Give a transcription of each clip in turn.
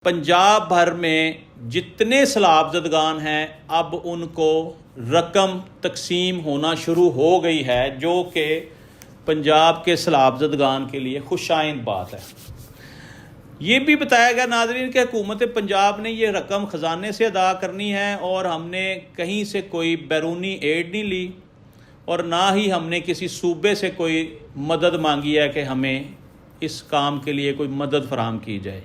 पंजाब भर में जितने सैलाब ज़दगान हैं अब उनको रकम तकसीम होना शुरू हो गई है, जो कि पंजाब के सैलाब ज़दगान के लिए खुशाइंद बात है। ये भी बताया गया नाज़रीन कि हुकूमत पंजाब ने ये रकम ख़जाने से अदा करनी है और हमने कहीं से कोई बैरूनी एड नहीं ली और ना ही हमने किसी सूबे से कोई मदद मांगी है कि हमें इस काम के लिए कोई मदद फराहम की जाए।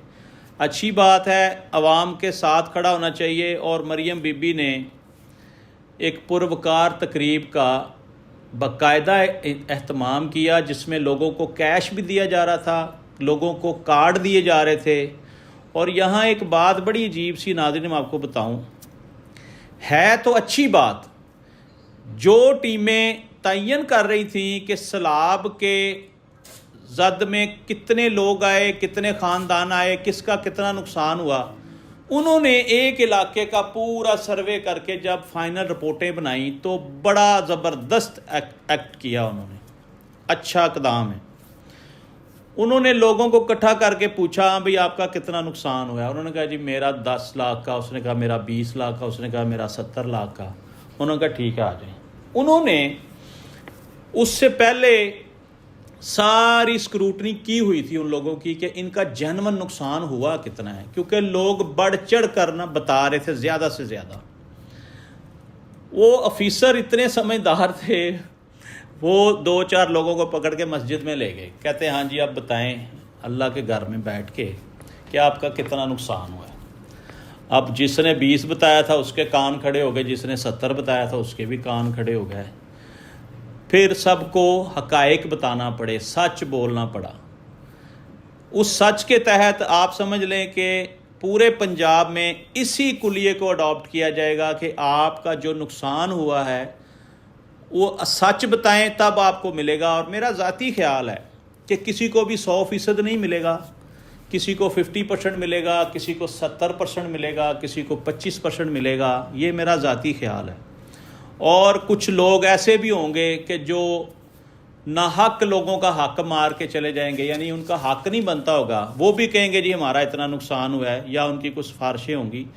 अच्छी बात है, आवाम के साथ खड़ा होना चाहिए। और मरियम बीबी ने एक पुरवकार तकरीब का बाकायदा एहतमाम किया जिसमें लोगों को कैश भी दिया जा रहा था, लोगों को कार्ड दिए जा रहे थे। और यहाँ एक बात बड़ी अजीब सी नाज़रीन मैं आपको बताऊँ, है तो अच्छी बात, जो टीमें तयन कर रही थी कि सैलाब के ज़द में कितने लोग आए, कितने ख़ानदान आए, किसका कितना नुकसान हुआ, उन्होंने एक इलाके का पूरा सर्वे करके जब फाइनल रिपोर्टें बनाई तो बड़ा ज़बरदस्त एक्ट किया उन्होंने। अच्छा इक़दाम है। उन्होंने लोगों को इकट्ठा करके पूछा, भाई आपका कितना नुकसान हुआ है। उन्होंने कहा जी मेरा 10 लाख का, उसने कहा मेरा 20 लाख का, उसने कहा मेरा 70 लाख का। उन्होंने कहा ठीक है आ जाए। उन्होंने उससे पहले सारी स्क्रूटनी की हुई थी उन लोगों की कि इनका जनवन नुकसान हुआ कितना है, क्योंकि लोग बढ़ चढ़ कर ना बता रहे थे ज़्यादा से ज़्यादा। वो ऑफिसर इतने समझदार थे, वो 2-4 लोगों को पकड़ के मस्जिद में ले गए, कहते हैं हाँ जी आप बताएं अल्लाह के घर में बैठ के कि आपका कितना नुकसान हुआ है। अब जिसने 20 बताया था उसके कान खड़े हो गए, जिसने 70 बताया था उसके भी कान खड़े हो गए। फिर सबको हकायक बताना पड़े, सच बोलना पड़ा। उस सच के तहत आप समझ लें कि पूरे पंजाब में इसी कुलिये को अडॉप्ट किया जाएगा कि आपका जो नुकसान हुआ है वो सच बताएं तब आपको मिलेगा। और मेरा ज़ाती ख्याल है कि किसी को भी 100% नहीं मिलेगा, किसी को 50% मिलेगा, किसी को 70% मिलेगा, किसी को 25% मिलेगा। ये मेरा ज़ाती ख्याल है। और कुछ लोग ऐसे भी होंगे कि जो नाहक लोगों का हक मार के चले जाएंगे, यानी उनका हक नहीं बनता होगा, वो भी कहेंगे जी हमारा इतना नुकसान हुआ है, या उनकी कुछ सिफारिशें होंगी।